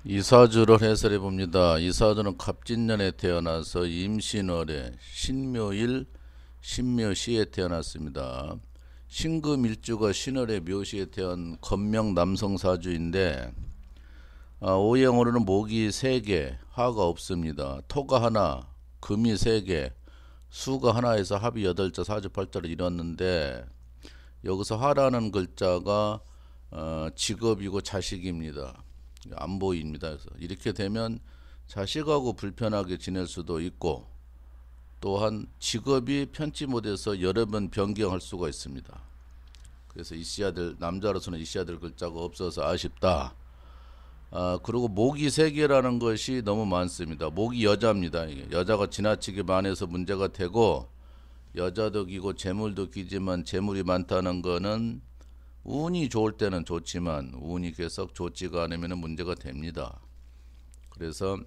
이사주를 해설해 봅니다. 이사주는 갑진년에 태어나서 임신월에 신묘일 신묘시에 태어났습니다. 신금일주가 신월의 묘시에 태어난 건명 남성 사주인데 오행으로는 목이 3개, 화가 없습니다. 토가 하나, 금이 3개, 수가 하나에서 합이 8자, 사주팔자를 이뤘는데 여기서 화라는 글자가 직업이고 자식입니다. 안 보입니다. 그래서 이렇게 되면 자식하고 불편하게 지낼 수도 있고 또한 직업이 편치 못해서 여러 번 변경할 수가 있습니다. 그래서 이씨아들 남자로서는 이씨아들 글자가 없어서 아쉽다. 그리고 목이 3개라는 것이 너무 많습니다. 목이 여자입니다. 이게 여자가 지나치게 많아서 문제가 되고 여자도 기고 재물도 기지만 재물이 많다는 거는 운이 좋을 때는 좋지만 운이 계속 좋지가 않으면 문제가 됩니다. 그래서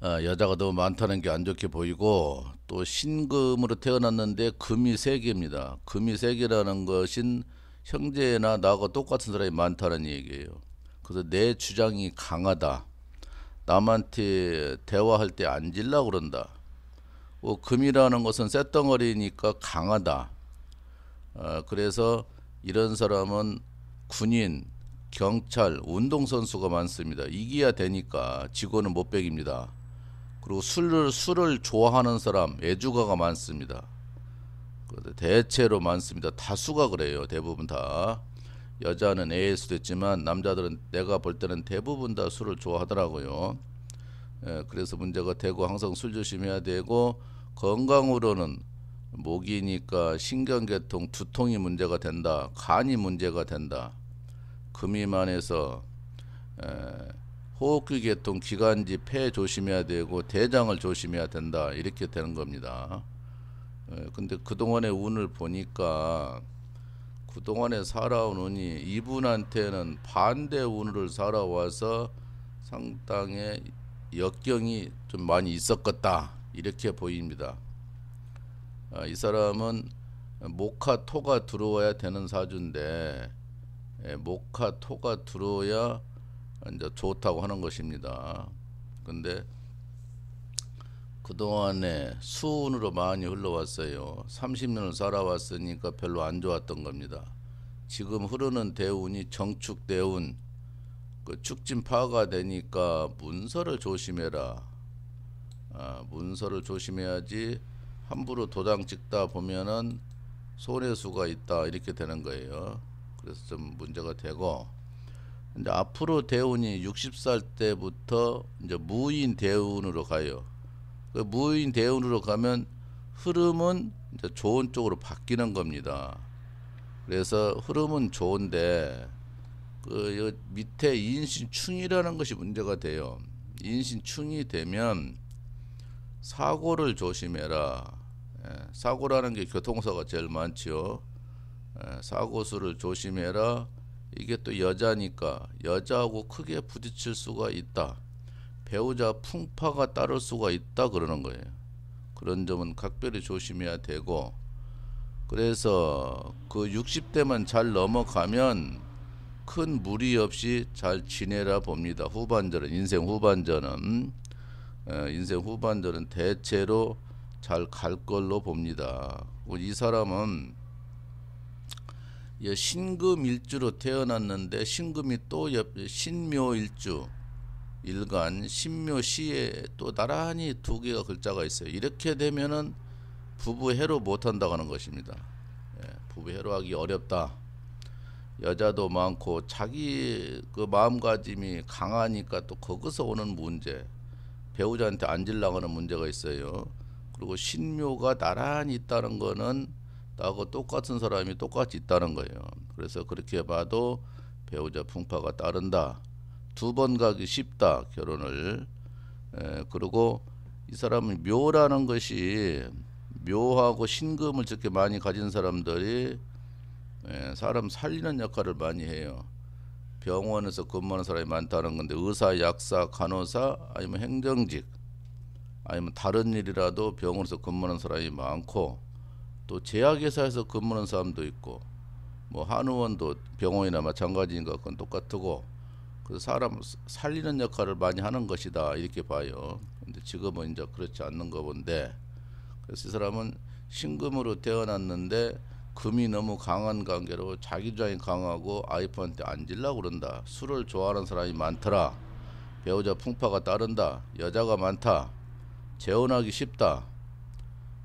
여자가 너무 많다는 게 안 좋게 보이고 또 신금으로 태어났는데 금이 3개입니다. 금이 3개라는 것은 형제나 나하고 똑같은 사람이 많다는 얘기예요. 그래서 내 주장이 강하다. 남한테 대화할 때 앉으려고 그런다. 금이라는 것은 쇳덩어리니까 강하다. 그래서 이런 사람은 군인, 경찰, 운동선수가 많습니다. 이겨야 되니까 지고는 못 배깁니다. 그리고 술을 좋아하는 사람, 애주가가 많습니다. 대체로 많습니다. 다수가 그래요. 대부분 다. 여자는 애일 수도 있지만 남자들은 내가 볼 때는 대부분 다 술을 좋아하더라고요. 그래서 문제가 되고 항상 술 조심해야 되고 건강으로는 목이니까 신경계통, 두통이 문제가 된다. 간이 문제가 된다. 금이 많아서 호흡기 계통, 기관지, 폐 조심해야 되고 대장을 조심해야 된다. 이렇게 되는 겁니다. 근데 그동안의 운을 보니까 그동안에 살아온 운이 이분한테는 반대 운을 살아와서 상당히 역경이 좀 많이 있었겠다. 이렇게 보입니다. 이 사람은 목화 토가 들어와야 되는 사주인데 목화 토가 들어야 이제 좋다고 하는 것입니다. 근데 그동안에 수운으로 많이 흘러왔어요. 30년을 살아왔으니까 별로 안 좋았던 겁니다. 지금 흐르는 대운이 정축 대운, 그 축진파가 되니까 문서를 조심해라. 문서를 조심해야지 함부로 도장 찍다 보면은 손해수가 있다 이렇게 되는 거예요. 그래서 좀 문제가 되고 이제 앞으로 대운이 60살 때부터 이제 무인 대운으로 가요. 그 무인 대운으로 가면 흐름은 이제 좋은 쪽으로 바뀌는 겁니다. 그래서 흐름은 좋은데 그 밑에 인신충이라는 것이 문제가 돼요. 인신충이 되면 사고를 조심해라. 사고라는 게 교통사가 제일 많지요. 사고수를 조심해라. 이게 또 여자니까 여자하고 크게 부딪힐 수가 있다. 배우자 풍파가 따를 수가 있다 그러는 거예요. 그런 점은 각별히 조심해야 되고 그래서 그 60대만 잘 넘어가면 큰 무리 없이 잘 지내라 봅니다. 후반전은 인생 후반전은 대체로 잘 갈 걸로 봅니다. 이 사람은 신금일주로 태어났는데 신금이 또 신묘일주 일간 신묘시에 또 나란히 2개가 글자가 있어요. 이렇게 되면은 부부 해로 못한다고 하는 것입니다. 부부 해로하기 어렵다. 여자도 많고 자기 그 마음가짐이 강하니까 또 거기서 오는 문제, 배우자한테 앉으려고 하는 문제가 있어요. 그리고 신묘가 나란히 있다는 거는 나하고 똑같은 사람이 똑같이 있다는 거예요. 그래서 그렇게 봐도 배우자 풍파가 따른다. 2번 가기 쉽다 결혼을. 그리고 이 사람은 묘라는 것이 묘하고 신금을 저렇게 많이 가진 사람들이 사람 살리는 역할을 많이 해요. 병원에서 근무하는 사람이 많다는 건데 의사, 약사, 간호사 아니면 행정직 아니면 다른 일이라도 병원에서 근무하는 사람이 많고 또 제약회사에서 근무하는 사람도 있고 뭐 한의원도 병원이나 마찬가지니까 그건 똑같고 그 사람 살리는 역할을 많이 하는 것이다 이렇게 봐요. 근데 지금은 이제 그렇지 않는 거 본데, 그래서 이 사람은 신금으로 태어났는데 금이 너무 강한 관계로 자기 주장이 강하고 아이프한테 앉으려고 그런다. 술을 좋아하는 사람이 많더라. 배우자 풍파가 따른다. 여자가 많다. 재혼하기 쉽다.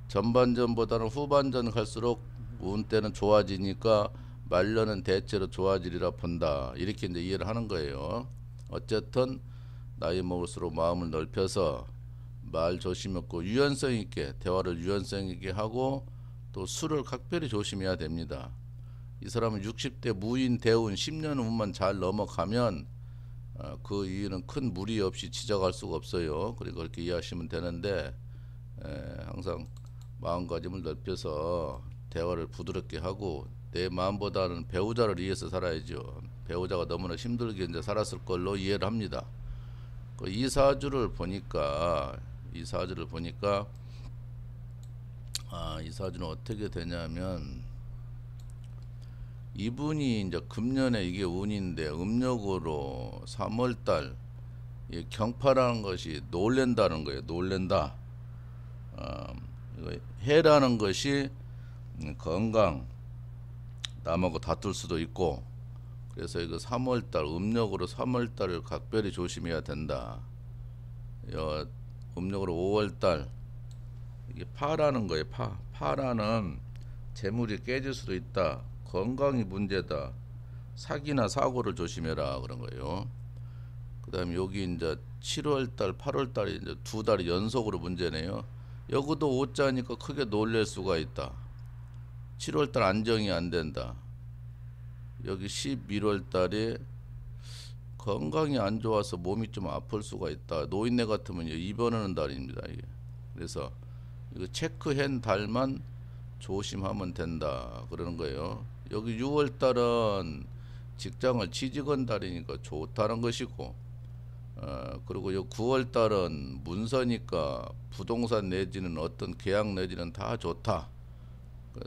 전반전보다는 후반전 갈수록 운때는 좋아지니까 말년은 대체로 좋아지리라 본다. 이렇게 이제 이해를 하는 거예요. 어쨌든 나이 먹을수록 마음을 넓혀서 말 조심했고 유연성 있게 대화를 유연성 있게 하고 또 술을 각별히 조심해야 됩니다. 이 사람은 60대 무인 대운 10년 후만 잘 넘어가면 그 이유는 큰 무리 없이 지적할 수가 없어요. 그리고 그렇게 이해하시면 되는데, 항상 마음가짐을 넓혀서 대화를 부드럽게 하고 내 마음보다는 배우자를 위해서 살아야죠. 배우자가 너무나 힘들게 이제 살았을 걸로 이해를 합니다. 이 사주를 보니까 이 사주는 어떻게 되냐면, 이분이 이제 금년에 이게 운인데 음력으로 3월달 경파라는 것이 놀랜다는 거예요. 놀랜다. 해라는 것이 건강, 남하고 다툴 수도 있고, 그래서 이거 3월달 음력으로 3월달을 각별히 조심해야 된다. 음력으로 5월달 이게 파라는 거예요. 파라는 재물이 깨질 수도 있다. 건강이 문제다. 사기나 사고를 조심해라 그런 거예요. 그다음에 여기 이제 7월달, 8월달이 이제 두 달이 연속으로 문제네요. 여기도 오자니까 크게 놀랄 수가 있다. 7월달 안정이 안 된다. 여기 11월달에 건강이 안 좋아서 몸이 좀 아플 수가 있다. 노인네 같으면 입원하는 달입니다. 이게. 그래서 이거 체크한 달만 조심하면 된다 그러는 거예요. 여기 6월달은 직장을 취직한 달이니까 좋다는 것이고, 그리고 요 9월달은 문서니까 부동산 내지는 어떤 계약 내지는 다 좋다.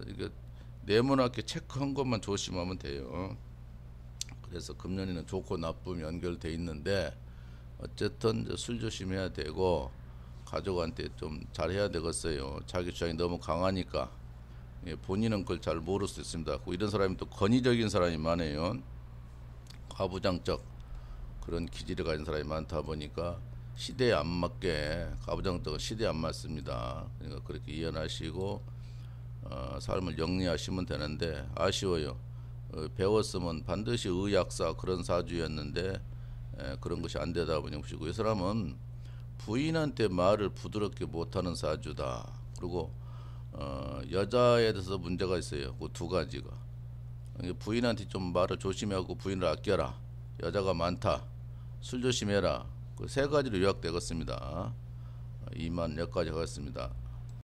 이게 네모나게 체크한 것만 조심하면 돼요. 그래서 금년에는 좋고 나쁨이 연결돼 있는데, 어쨌든 술 조심해야 되고 가족한테 좀 잘해야 되겠어요. 자기 주장이 너무 강하니까 본인은 그걸 잘 모를 수 있습니다. 이런 사람이 또 권위적인 사람이 많아요. 가부장적 그런 기질을 가진 사람이 많다 보니까 시대에 안 맞게, 가부장적은 시대에 안 맞습니다. 그러니까 그렇게 이해하시고 삶을 영리하시면 되는데, 아쉬워요. 배웠으면 반드시 의학사 그런 사주였는데 그런 것이 안 되다 보시고, 이 사람은 부인한테 말을 부드럽게 못하는 사주다. 그리고 여자에 대해서 문제가 있어요. 그 두 가지가. 부인한테 좀 말을 조심하고 부인을 아껴라. 여자가 많다. 술 조심해라. 그 세 가지로 요약되겠습니다. 이만 여기까지 하겠습니다.